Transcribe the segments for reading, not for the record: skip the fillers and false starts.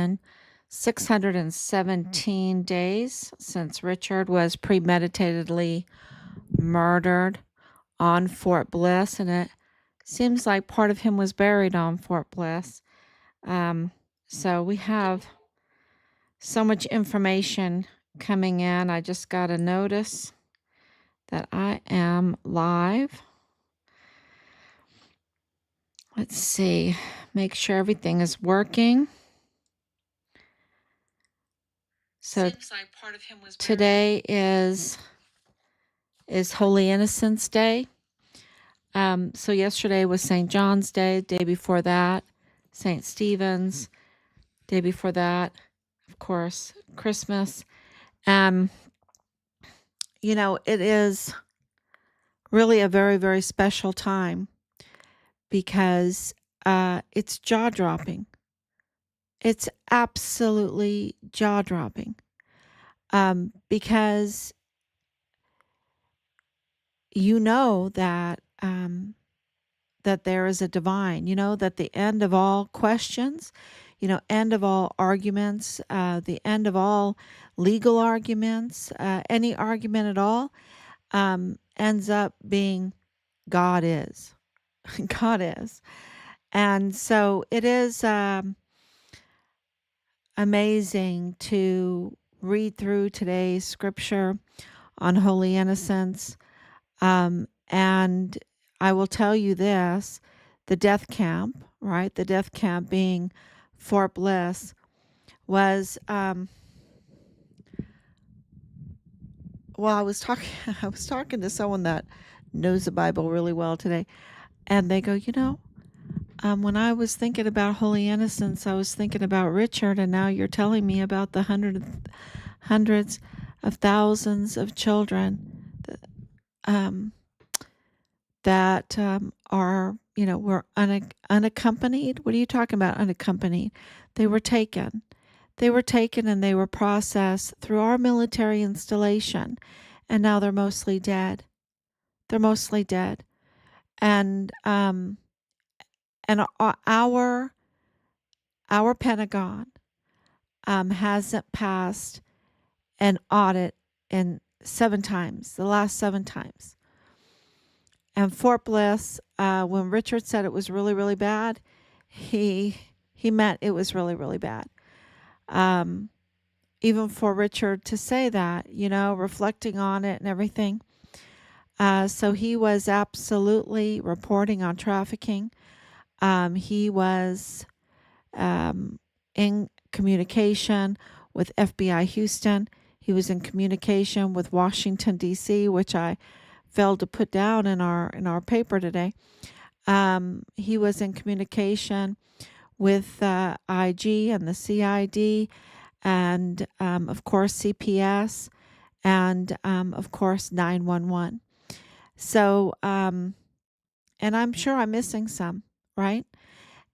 been 617 days since Richard was premeditatedly murdered on Fort Bliss, and it seems like part of him was buried on Fort Bliss. Um, so we have so much information coming in. I just got a notice that I am live. Let's see, make sure everything is working. So today is Holy Innocents' Day. So yesterday was St. John's Day. Day before that, St. Stephen's. Day before that, of course, Christmas. It is really a very, very special time because it's jaw-dropping. It's absolutely jaw-dropping because you know that that there is a divine, that the end of all questions, end of all arguments, the end of all legal arguments, any argument at all, ends up being God is. God is. And so it is amazing to read through today's scripture on Holy Innocents. And I will tell you this, the death camp, right? The death camp being Fort Bliss was, I was talking to someone that knows the Bible really well today, and they go, when I was thinking about Holy Innocents, I was thinking about Richard, and now you're telling me about the hundreds of thousands of children that are, were unaccompanied. What are you talking about, unaccompanied? They were taken. They were taken and they were processed through our military installation, and now they're mostly dead. They're mostly dead. And our Pentagon hasn't passed an audit in 7 times, the last 7 times. And Fort Bliss, when Richard said it was really, really bad, he meant it was really, really bad. Even for Richard to say that, reflecting on it and everything. So he was absolutely reporting on trafficking. He was in communication with FBI Houston. He was in communication with Washington, D.C., which I failed to put down in our paper today. He was in communication with IG and the CID, and of course CPS, and of course 911. So, and I'm sure I'm missing some, right?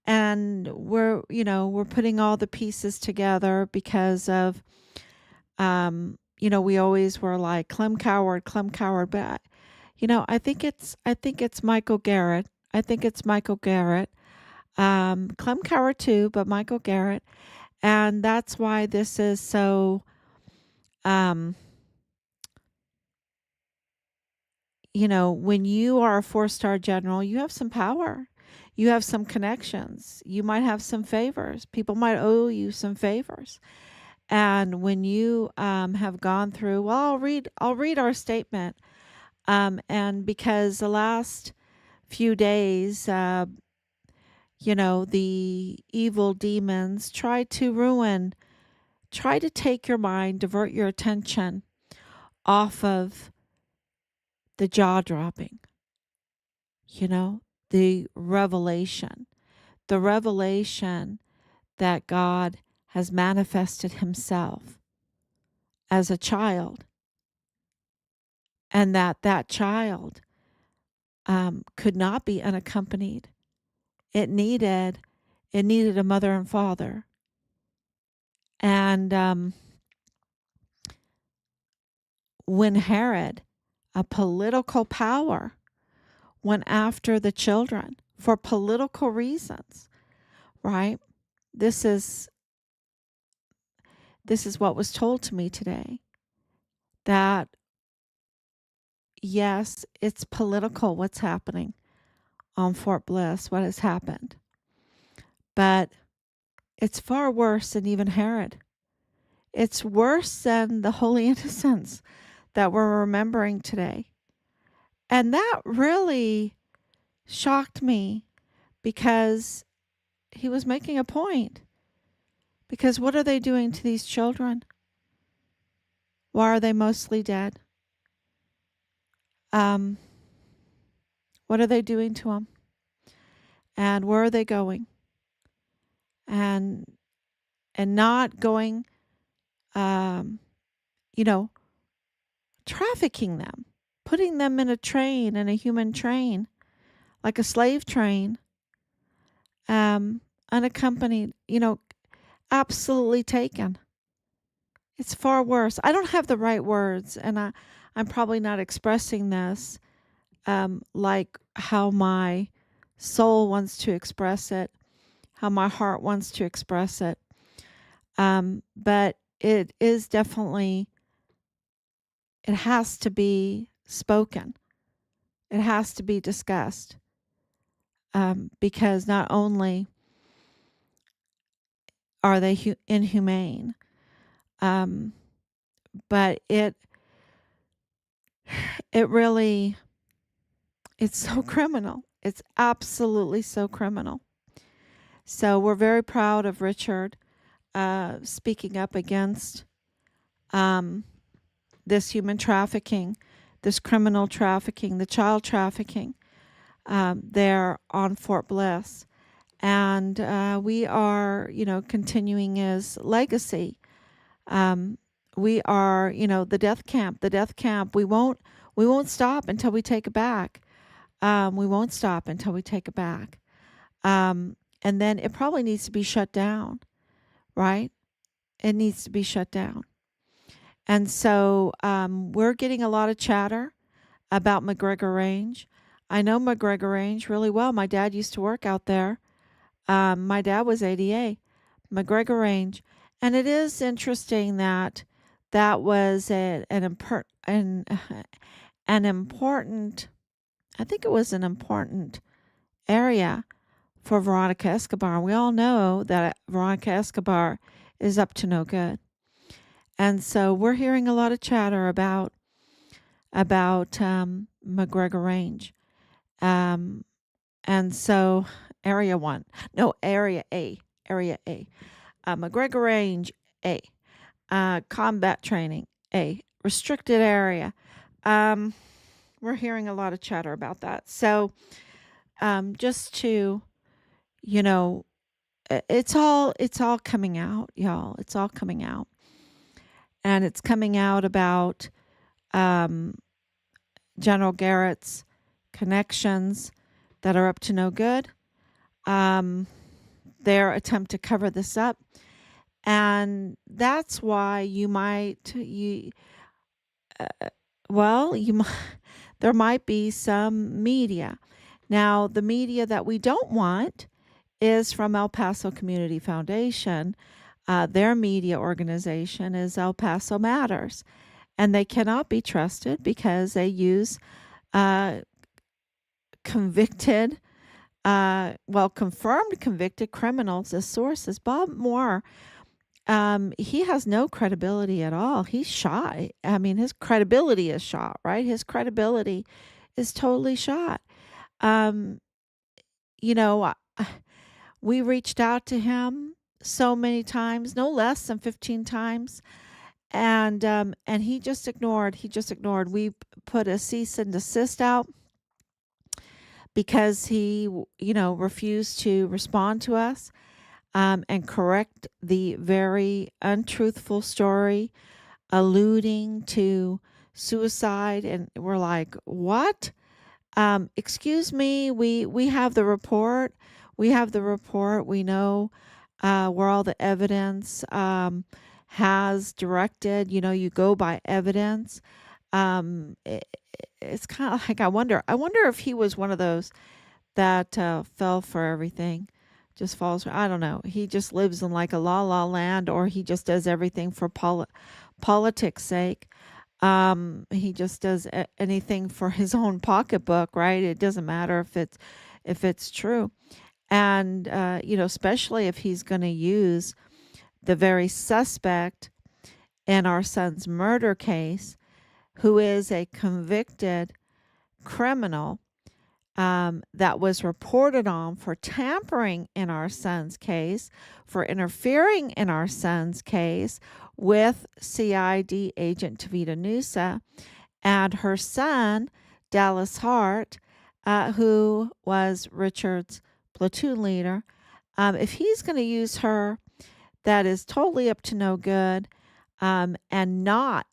And we're putting all the pieces together because of, we always were like Clem Coward, but I think it's Michael Garrett. I think it's Michael Garrett. Clem Coward too, but Michael Garrett. And that's why this is so, when you are a 4-star general, you have some power. You have some connections. You might have some favors. People might owe you some favors. And when you have gone through, well, I'll read our statement. And because the last few days, the evil demons try to take your mind, divert your attention off of the jaw-dropping, the revelation that God has manifested himself as a child, and that child could not be unaccompanied. It needed a mother and father. And when Herod, a political power, went after the children for political reasons, right? This is this is what was told to me today, that yes, it's political what's happening on Fort Bliss, what has happened, but it's far worse than even Herod. It's worse than the holy innocents that we're remembering today. And that really shocked me because he was making a point. Because what are they doing to these children? Why are they mostly dead? What are they doing to them? And where are they going? And not going, you know, trafficking them, putting them in a train, in a human train, like a slave train, unaccompanied, absolutely taken. It's far worse. I don't have the right words, and I'm probably not expressing this like how my soul wants to express it, how my heart wants to express it. But it is definitely, it has to be spoken. It has to be discussed. Because not only are they inhumane, but it really, it's so criminal. It's absolutely so criminal. So we're very proud of Richard speaking up against this human trafficking, this criminal trafficking, the child trafficking there on Fort Bliss. And we are, continuing his legacy. We are, the death camp. The death camp. We won't stop until we take it back. We won't stop until we take it back. And then it probably needs to be shut down, right? It needs to be shut down. And so we're getting a lot of chatter about McGregor Range. I know McGregor Range really well. My dad used to work out there. My dad was ADA, McGregor Range. And it is interesting that was an important, I think it was an important area for Veronica Escobar. We all know that Veronica Escobar is up to no good. And so we're hearing a lot of chatter about McGregor Range. And so Area A. McGregor Range A. Combat training A. Restricted area. We're hearing a lot of chatter about that. So just to, it's all coming out, y'all. It's all coming out. And it's coming out about General Garrett's connections that are up to no good. Their attempt to cover this up. And that's why there might be some media. Now, the media that we don't want is from El Paso Community Foundation. Their media organization is El Paso Matters, and they cannot be trusted because they use confirmed convicted criminals as sources. Bob Moore, he has no credibility at all. He's shot. I mean, his credibility is shot, right? His credibility is totally shot. We reached out to him so many times, no less than 15 times. And he just ignored. We put a cease and desist out because he, refused to respond to us and correct the very untruthful story alluding to suicide. And we're like, what? Excuse me, we have the report. We know where all the evidence has directed. You go by evidence. It's kind of like, I wonder if he was one of those that fell for everything, just falls. I don't know. He just lives in like a la la land, or he just does everything for politics' sake. He just does anything for his own pocketbook, right? It doesn't matter if it's true. And especially if he's going to use the very suspect in our son's murder case, who is a convicted criminal, that was reported on for tampering in our son's case, for interfering in our son's case with CID agent Tavita Nusa and her son, Dallas Hart, who was Richard's platoon leader. If he's going to use her, that is totally up to no good, and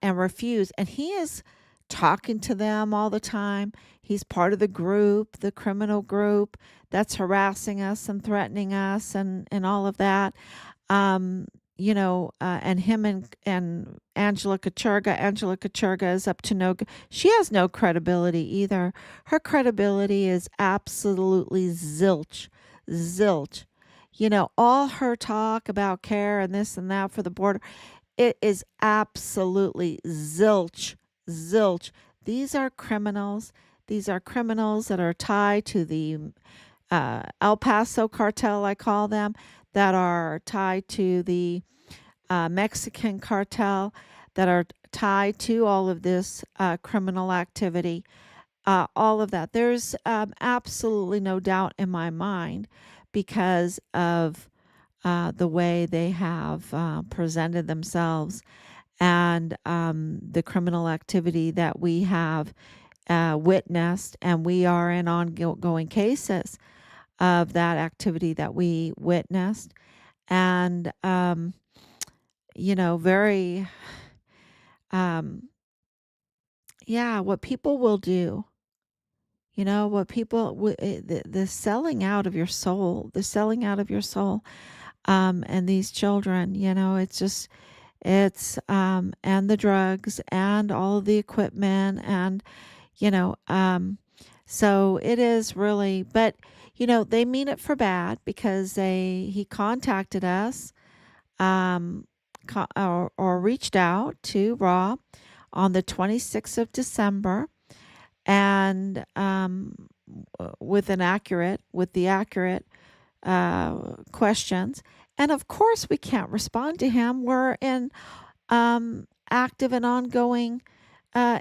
refuse. And he is talking to them all the time. He's part of the group, the criminal group that's harassing us and threatening us and all of that. And him and Angela Kachurga is up to no good. She has no credibility either. Her credibility is absolutely zilch. Zilch. All her talk about care and this and that for the border, it is absolutely zilch. Zilch. These are criminals. These are criminals that are tied to the El Paso cartel, I call them, that are tied to the Mexican cartel, that are tied to all of this criminal activity, all of that. There's absolutely no doubt in my mind because of the way they have presented themselves and the criminal activity that we have witnessed, and we are in ongoing cases of that activity that we witnessed. And, very, what people will do, what people, the selling out of your soul, the selling out of your soul, and these children, it's just, and the drugs and all of the equipment and, so it is really, but, they mean it for bad because he contacted us, or reached out to Raw on the 26th of December and, with the accurate questions. And of course, we can't respond to him. We're in active and ongoing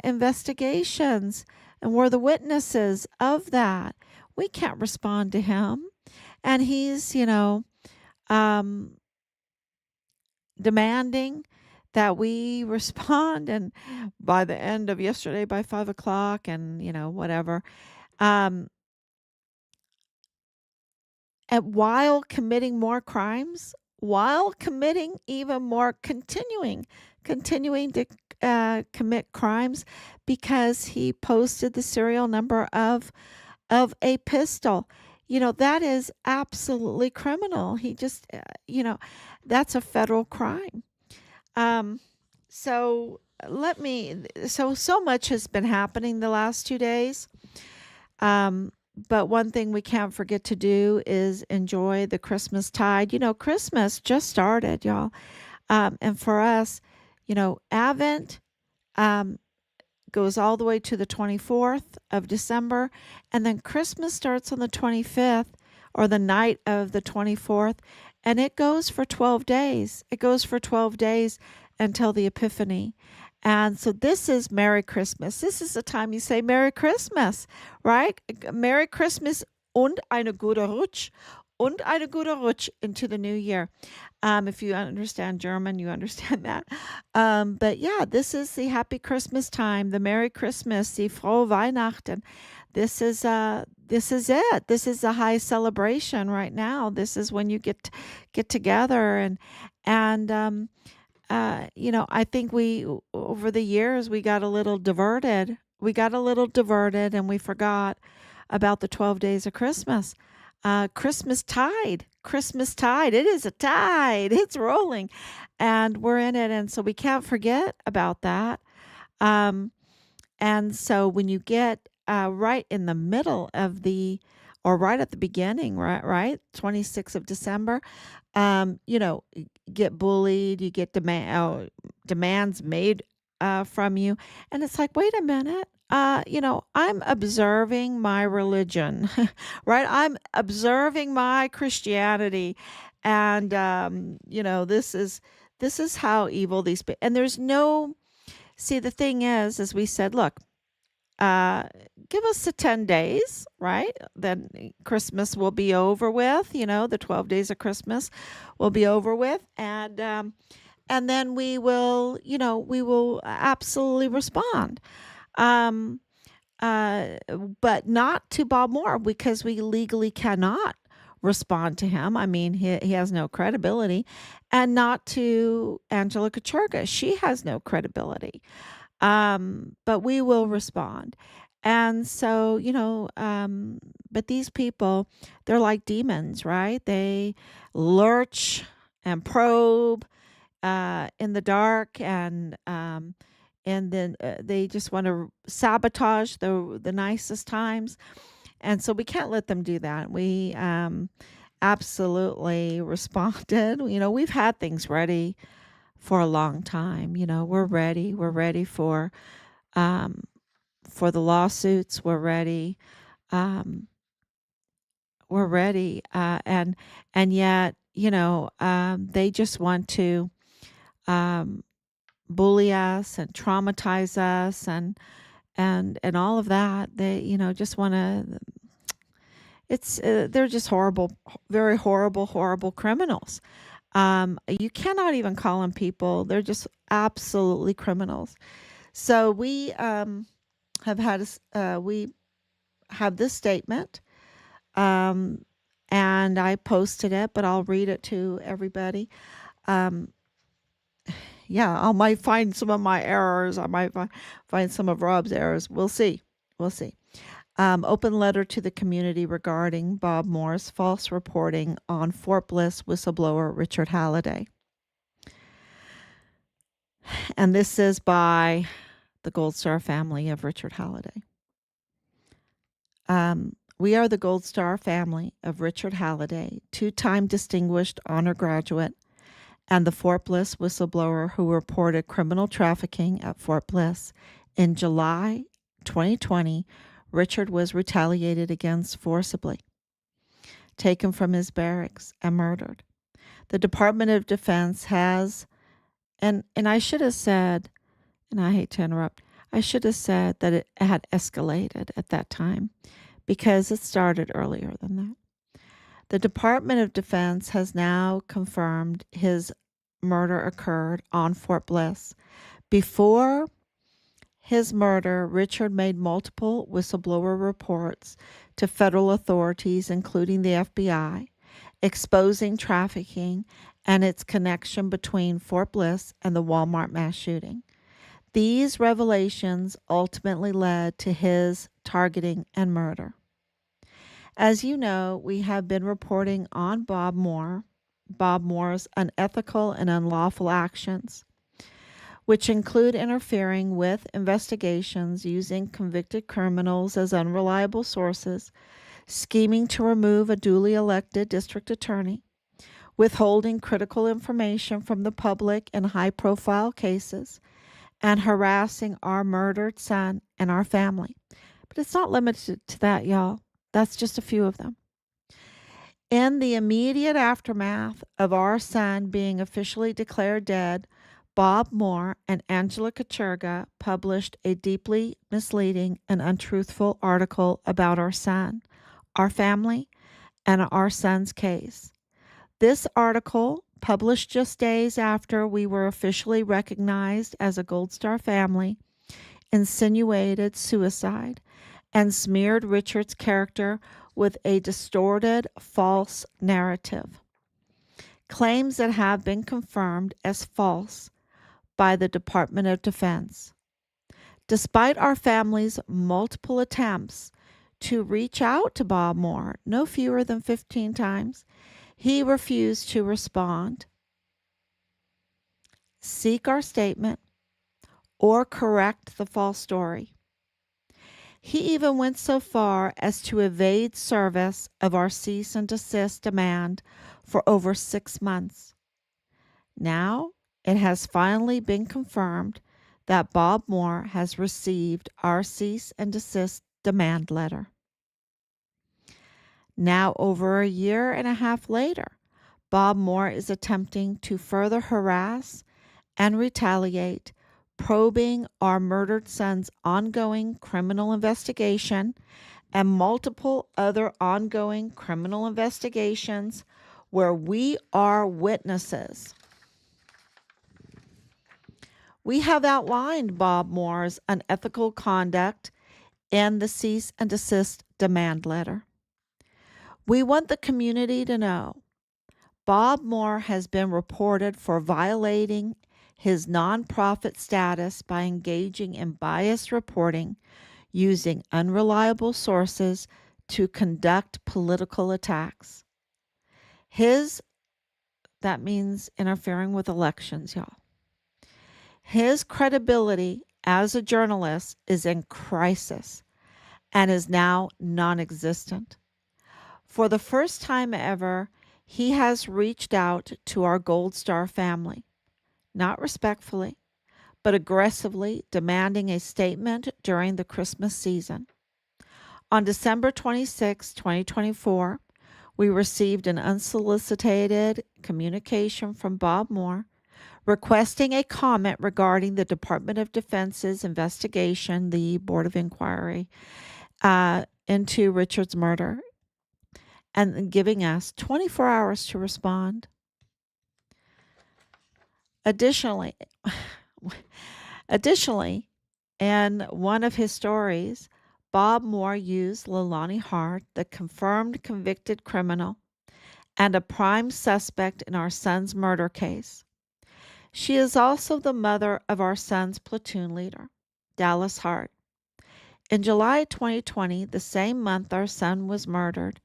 investigations, and we're the witnesses of that. We can't respond to him. And he's, um, demanding that we respond. And by the end of yesterday, by 5 o'clock, and, whatever. Um, and while committing more crimes, while committing even more, continuing to commit crimes, because he posted the serial number of a pistol. That is absolutely criminal. He just, that's a federal crime. Um, so so much has been happening the last 2 days. But one thing we can't forget to do is enjoy the Christmas tide. Christmas just started, y'all. And for us, Advent goes all the way to the 24th of December. And then Christmas starts on the 25th, or the night of the 24th. And it goes for 12 days. It goes for 12 days until the Epiphany. And so this is Merry Christmas. This is the time you say Merry Christmas, right? Merry Christmas und eine gute Rutsch. Und eine gute Rutsch into the new year. If you understand German, you understand that. But yeah, this is the happy Christmas time, the Merry Christmas, the Frohe Weihnachten. This is it. This is a high celebration right now. This is when you get together and I think over the years, we got a little diverted. And we forgot about the 12 days of Christmas. Christmas tide. It is a tide. It's rolling and we're in it. And so we can't forget about that. And so when you get right in the middle of or right at the beginning, right? 26th of December, you know, get bullied, you get demands made from you. And it's like, wait a minute. You know, I'm observing my religion, right? I'm observing my Christianity. And, you know, this is how evil and there's no, see, the thing is, as we said, look, uh, give us the 10 days, right? Then Christmas will be over with, you know, the 12 days of Christmas will be over with. And then we will, you know, we will absolutely respond. Um, uh, but not to Bob Moore because we legally cannot respond to him. I mean, he has no credibility, and not to Angela Kacherga. She has no credibility. But we will respond. And so, you know, but these people, they're like demons, right? They lurch and probe in the dark, and then they just want to sabotage the nicest times. And so we can't let them do that. We absolutely responded. You know, we've had things ready for a long time. You know, we're ready. We're ready um, for the lawsuits. We're ready. Um, we're ready. And yet, you know, they just want to um, bully us and traumatize us and all of that. They, you know, just want to. It's they're just horrible, very horrible criminals. You cannot even call them people. They're just absolutely criminals. So have had we have this statement, um, and I posted it, but I'll read it to everybody. Um, yeah, I might find some of my errors. I might find some of Rob's errors. We'll see. We'll see. Open letter to the community regarding Bob Moore's false reporting on Fort Bliss whistleblower Richard Halliday. And this is by the Gold Star family of Richard Halliday. We are the Gold Star family of Richard Halliday, two-time distinguished honor graduate, and the Fort Bliss whistleblower who reported criminal trafficking at Fort Bliss. In July 2020, Richard was retaliated against forcibly, taken from his barracks, and murdered. The Department of Defense has, and I should have said, and I hate to interrupt, I should have said that it had escalated at that time because it started earlier than that. The Department of Defense has now confirmed his murder occurred on Fort Bliss. Before his murder, Richard made multiple whistleblower reports to federal authorities, including the FBI, exposing trafficking and its connection between Fort Bliss and the Walmart mass shooting. These revelations ultimately led to his targeting and murder. As you know, we have been reporting on Bob Moore's unethical and unlawful actions, which include interfering with investigations, using convicted criminals as unreliable sources, scheming to remove a duly elected district attorney, withholding critical information from the public in high-profile cases, and harassing our murdered son and our family. But it's not limited to that, y'all. That's just a few of them. In the immediate aftermath of our son being officially declared dead, Bob Moore and Angela Kacherga published a deeply misleading and untruthful article about our son, our family, and our son's case. This article, published just days after we were officially recognized as a Gold Star family, insinuated suicide and smeared Richard's character with a distorted, false narrative. Claims that have been confirmed as false by the Department of Defense. Despite our family's multiple attempts to reach out to Bob Moore, no fewer than 15 times, he refused to respond, seek our statement, or correct the false story. He even went so far as to evade service of our cease and desist demand for over 6 months. Now it has finally been confirmed that Bob Moore has received our cease and desist demand letter. Now, over a year and a half later, Bob Moore is attempting to further harass and retaliate, probing our murdered son's ongoing criminal investigation and multiple other ongoing criminal investigations where we are witnesses. We have outlined Bob Moore's unethical conduct in the cease and desist demand letter. We want the community to know Bob Moore has been reported for violating his nonprofit status by engaging in biased reporting using unreliable sources to conduct political attacks. That means interfering with elections, y'all. His credibility as a journalist is in crisis and is now non existent. For the first time ever, he has reached out to our Gold Star family, not respectfully, but aggressively demanding a statement during the Christmas season. On December 26, 2024, we received an unsolicited communication from Bob Moore requesting a comment regarding the Department of Defense's investigation, the Board of Inquiry, into Richard's murder, and giving us 24 hours to respond. Additionally, in one of his stories, Bob Moore used Leilani Hart, the confirmed convicted criminal and a prime suspect in our son's murder case. She is also the mother of our son's platoon leader, Dallas Hart. In July 2020, the same month our son was murdered,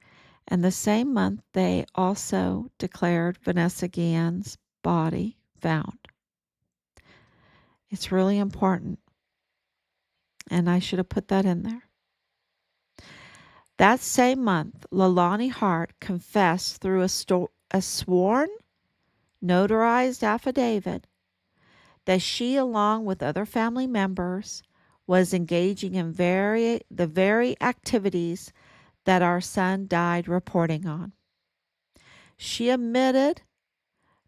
and the same month they also declared Vanessa Guillen's body found. It's really important, and I should have put that in there. That same month, Leilani Hart confessed through a sworn, notarized affidavit that she, along with other family members, was engaging in the very activities that our son died reporting on. She admitted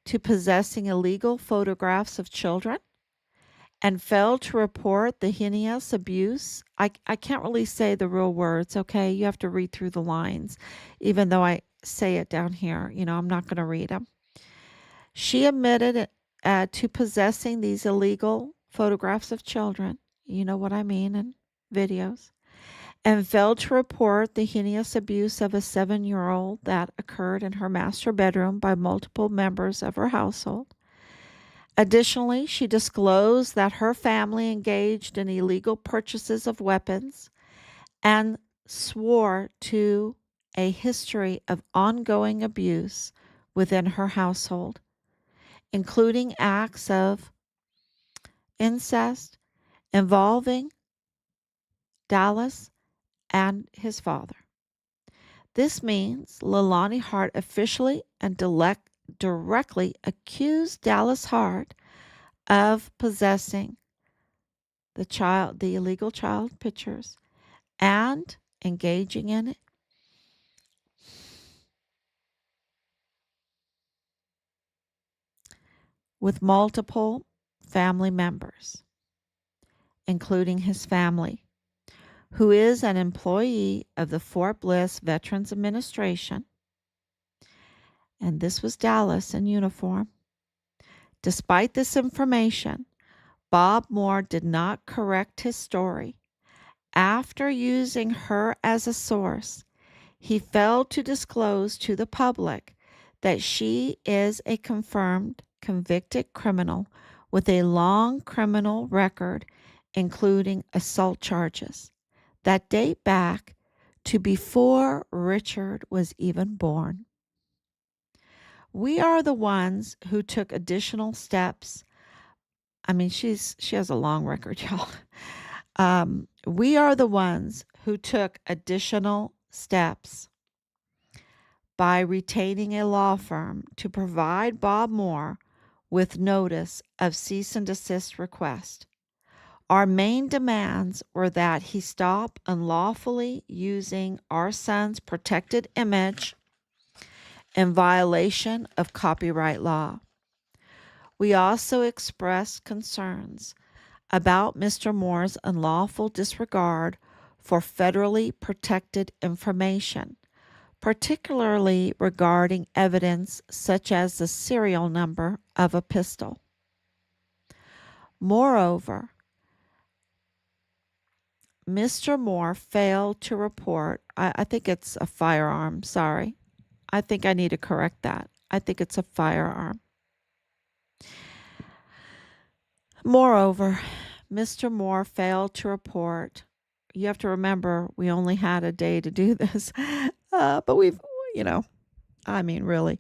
to possessing illegal photographs of children and failed to report the heinous abuse. I can't really say the real words, okay? You have to read through the lines, even though I say it down here. I'm not going to read them. She admitted to possessing these illegal photographs of children, you know what I mean, and videos, and failed to report the heinous abuse of a 7-year-old that occurred in her master bedroom by multiple members of her household. Additionally, she disclosed that her family engaged in illegal purchases of weapons and swore to a history of ongoing abuse within her household, including acts of incest involving Dallas and his father. This means Leilani Hart officially and directly accused Dallas Hart of possessing the illegal child pictures and engaging in it with multiple family members, including his family, who is an employee of the Fort Bliss Veterans Administration. And this was Dallas in uniform. Despite this information, Bob Moore did not correct his story. After using her as a source, he failed to disclose to the public that she is a confirmed convicted criminal with a long criminal record, including assault charges that date back to before Richard was even born. We are the ones who took additional steps. I mean, she has a long record, y'all. We are the ones who took additional steps by retaining a law firm to provide Bob Moore with notice of cease and desist request. Our main demands were that he stop unlawfully using our son's protected image in violation of copyright law. We also expressed concerns about Mr. Moore's unlawful disregard for federally protected information, particularly regarding evidence such as the serial number of a pistol. Moreover, Mr. Moore failed to report, I think it's a firearm, sorry. I think I need to correct that. I think it's a firearm. Moreover, Mr. Moore failed to report. You have to remember, we only had a day to do this, but we've, really.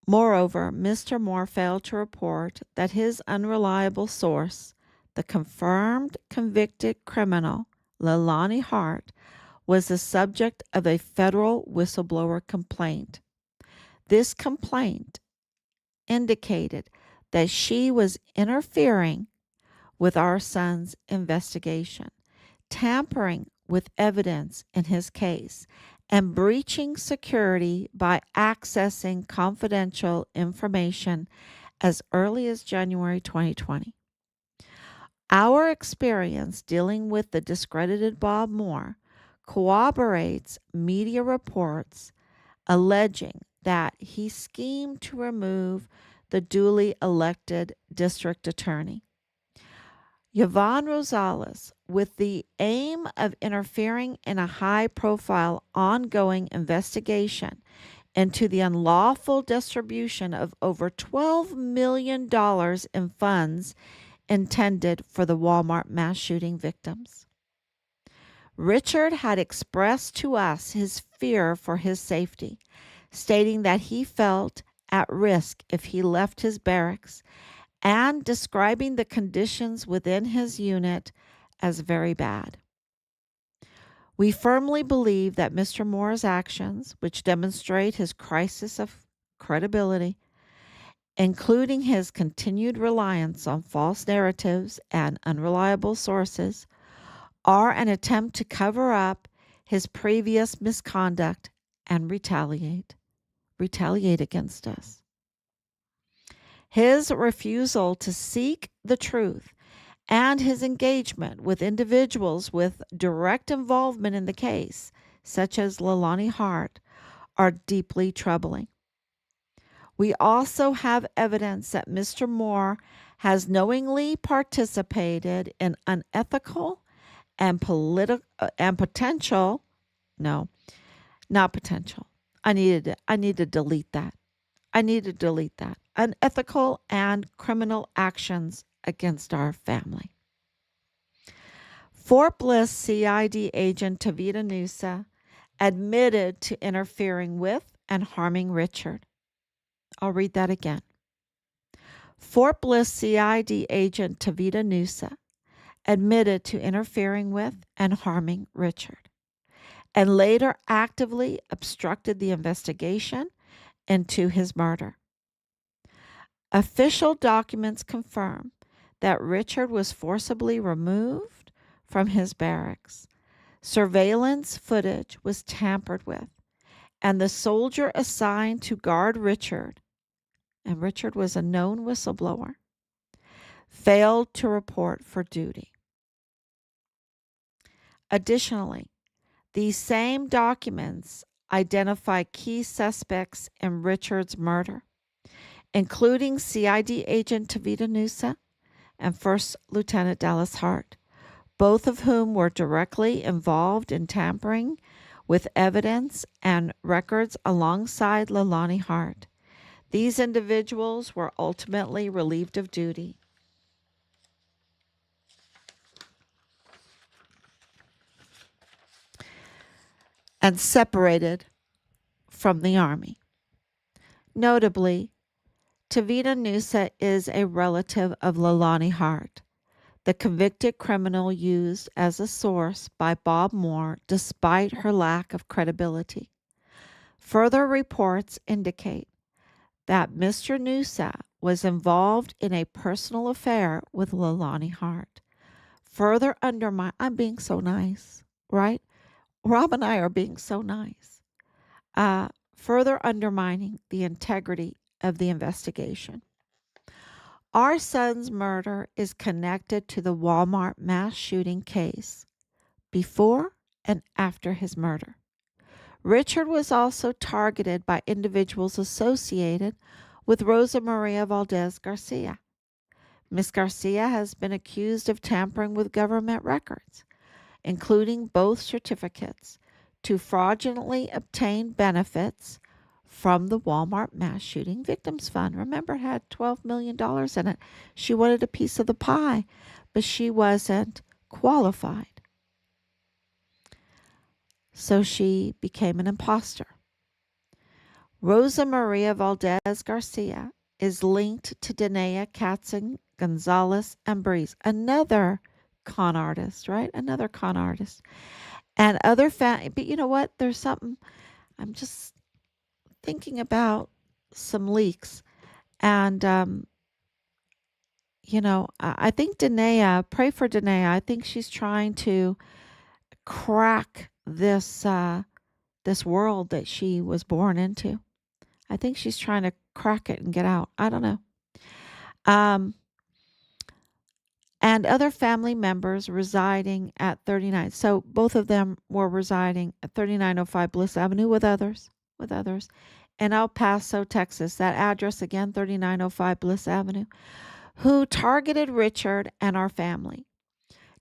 Moreover, Mr. Moore failed to report that his unreliable source, the confirmed convicted criminal, Leilani Hart, was the subject of a federal whistleblower complaint. This complaint indicated that she was interfering with our son's investigation, tampering with evidence in his case, and breaching security by accessing confidential information as early as January 2020. Our experience dealing with the discredited Bob Moore corroborates media reports alleging that he schemed to remove the duly elected district attorney. Yvonne Rosales, with the aim of interfering in a high-profile ongoing investigation into the unlawful distribution of over $12 million in funds intended for the Walmart mass shooting victims. Richard had expressed to us his fear for his safety, stating that he felt at risk if he left his barracks and describing the conditions within his unit as very bad. We firmly believe that Mr. Moore's actions, which demonstrate his crisis of credibility, including his continued reliance on false narratives and unreliable sources, are an attempt to cover up his previous misconduct and retaliate against us. His refusal to seek the truth and his engagement with individuals with direct involvement in the case, such as Leilani Hart, are deeply troubling. We also have evidence that Mr. Moore has knowingly participated in unethical and potential, no, not potential. I need to delete that. Unethical and criminal actions against our family. Fort Bliss CID agent Tavita Nusa admitted to interfering with and harming Richard. I'll read that again. Fort Bliss CID agent Tavita Nusa admitted to interfering with and harming Richard, and later actively obstructed the investigation into his murder. Official documents confirm that Richard was forcibly removed from his barracks. Surveillance footage was tampered with, and the soldier assigned to guard Richard, and Richard was a known whistleblower, failed to report for duty. Additionally, these same documents identify key suspects in Richard's murder, including CID agent Tavita Nusa and First Lieutenant Dallas Hart, both of whom were directly involved in tampering with evidence and records alongside Leilani Hart. These individuals were ultimately relieved of duty. And separated from the Army. Notably, Tavita Nusa is a relative of Leilani Hart, the convicted criminal used as a source by Bob Moore despite her lack of credibility. Further reports indicate that Mr. Noosa was involved in a personal affair with Leilani Hart. Further undermine, I'm being so nice, right? Rob and I are being so nice. Further undermining the integrity of the investigation. Our son's murder is connected to the Walmart mass shooting case before and after his murder. Richard was also targeted by individuals associated with Rosa Maria Valdez Garcia. Ms. Garcia has been accused of tampering with government records, including both certificates, to fraudulently obtain benefits from the Walmart Mass Shooting Victims Fund. Remember, it had $12 million in it. She wanted a piece of the pie, but she wasn't qualified. So she became an imposter. Rosa Maria Valdez Garcia is linked to Danae Katzen, Gonzalez, and Breeze, another con artist, right? Another con artist. And other but you know what? There's something, I'm just thinking about some leaks. And, I think Danae, pray for Danae. I think she's trying to crack this world that she was born into. I think she's trying to crack it and get out. I don't know. And other family members residing at 39. So both of them were residing at 3905 Bliss Avenue with others in El Paso, Texas. That address again, 3905 Bliss Avenue, who targeted Richard and our family.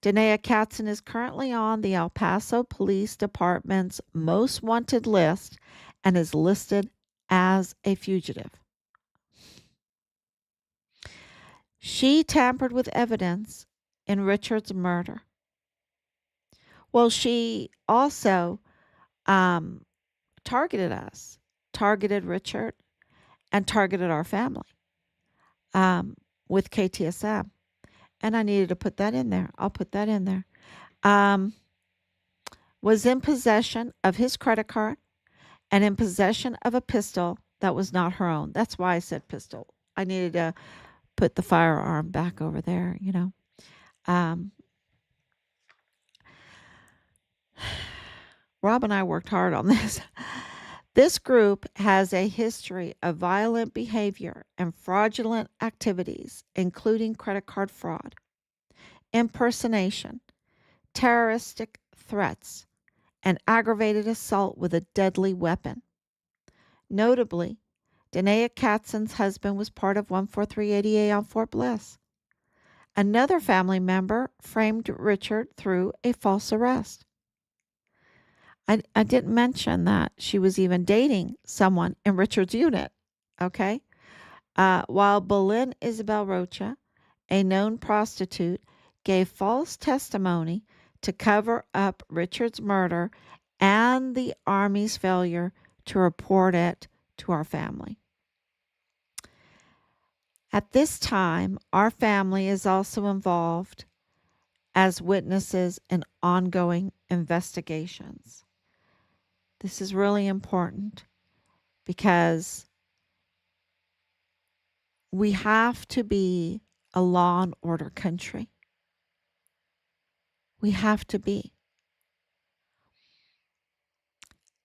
Danae Katzen is currently on the El Paso Police Department's most wanted list and is listed as a fugitive. She tampered with evidence in Richard's murder. Well, she also targeted us, targeted Richard, and targeted our family with KTSM. And I needed to put that in there. I'll put that in there. Was in possession of his credit card and in possession of a pistol that was not her own. That's why I said pistol. I needed to put the firearm back over there, Rob and I worked hard on this. This group has a history of violent behavior and fraudulent activities, including credit card fraud, impersonation, terroristic threats, and aggravated assault with a deadly weapon. Notably, Danae Katzen's husband was part of 14388 on Fort Bliss. Another family member framed Richard through a false arrest. I didn't mention that she was even dating someone in Richard's unit, okay? While Belen Isabel Rocha, a known prostitute, gave false testimony to cover up Richard's murder and the Army's failure to report it to our family. At this time, our family is also involved as witnesses in ongoing investigations. This is really important because we have to be a law and order country. We have to be.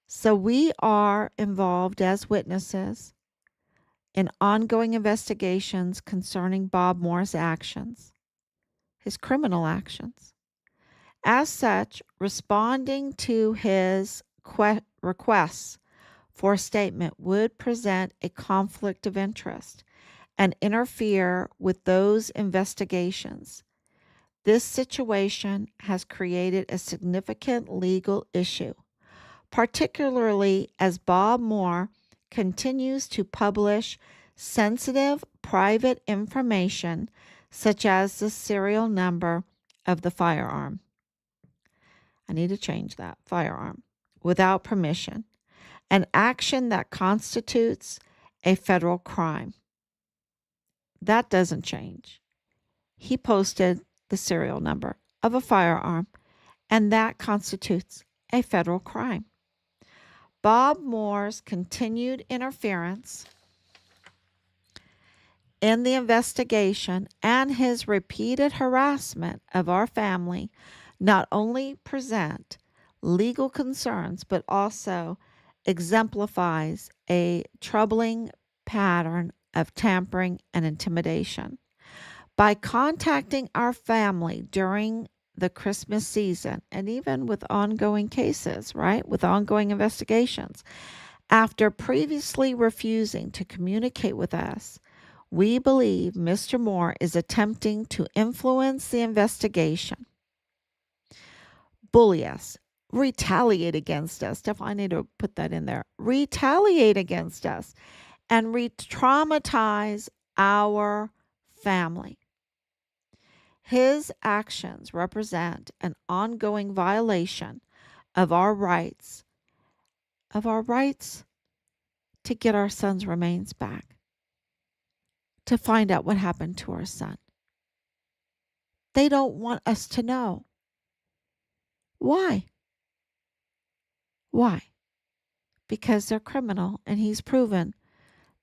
So we are involved as witnesses in ongoing investigations concerning Bob Moore's actions, his criminal actions. As such, responding to his requests for a statement would present a conflict of interest and interfere with those investigations. This situation has created a significant legal issue, particularly as Bob Moore continues to publish sensitive private information such as the serial number of the firearm. I need to change that, firearm, without permission, an action that constitutes a federal crime. That doesn't change. He posted the serial number of a firearm, and that constitutes a federal crime. Bob Moore's continued interference in the investigation and his repeated harassment of our family not only present legal concerns but also exemplifies a troubling pattern of tampering and intimidation. By contacting our family during the Christmas season and even with ongoing cases, right, with ongoing investigations, after previously refusing to communicate with us, we believe Mr. Moore is attempting to influence the investigation, bully us, retaliate against us. Definitely, I need to put that in there. Retaliate against us and re-traumatize our family. His actions represent an ongoing violation of our rights, to get our son's remains back, to find out what happened to our son. They don't want us to know. Why? Why? Because they're criminal, and he's proven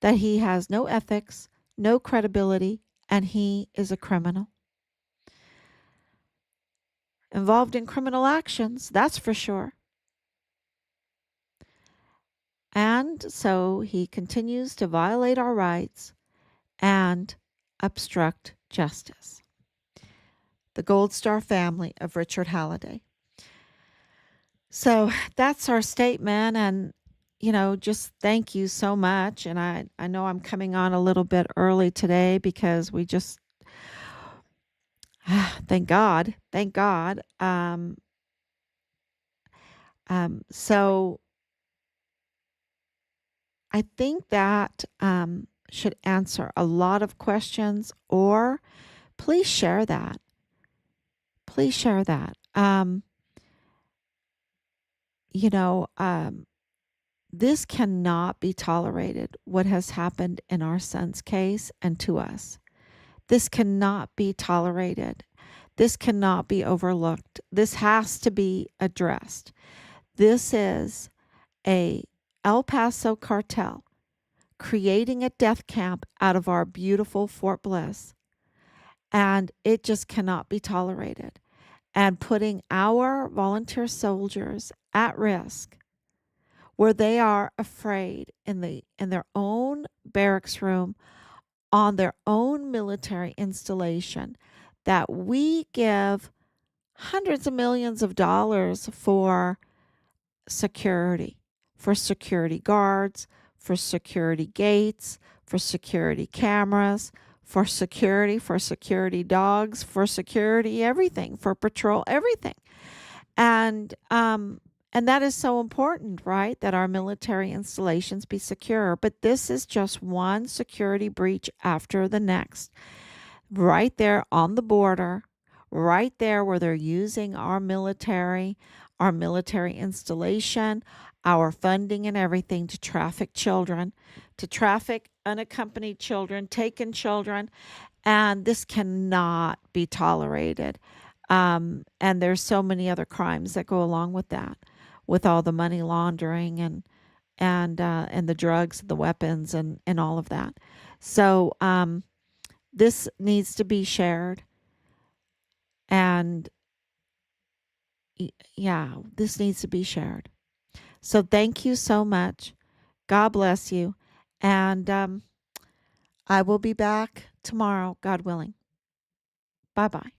that he has no ethics, no credibility, and he is a criminal. Involved in criminal actions, that's for sure. And so he continues to violate our rights and obstruct justice. The Gold Star family of Richard Halliday. So that's our statement. And, just thank you so much. And I know I'm coming on a little bit early today because we just, thank God. So I think that should answer a lot of questions, or please share that. Please share that. This cannot be tolerated, what has happened in our son's case and to us. This cannot be tolerated. This cannot be overlooked. This has to be addressed. This is a El Paso cartel creating a death camp out of our beautiful Fort Bliss. And it just cannot be tolerated. And putting our volunteer soldiers at risk, where they are afraid in their own barracks room, on their own military installation, that we give hundreds of millions of dollars for security guards, for security gates, for security cameras, for security dogs, for security everything, for patrol everything. And that is so important, right? That our military installations be secure. But this is just one security breach after the next. Right there on the border, right there where they're using our military installation, our funding and everything to traffic children, to traffic unaccompanied children, taken children. And this cannot be tolerated. And there's so many other crimes that go along with that, with all the money laundering and the drugs, the weapons, and all of that. So this needs to be shared, and this needs to be shared. So thank you so much. God bless you, and I will be back tomorrow, God willing. Bye bye.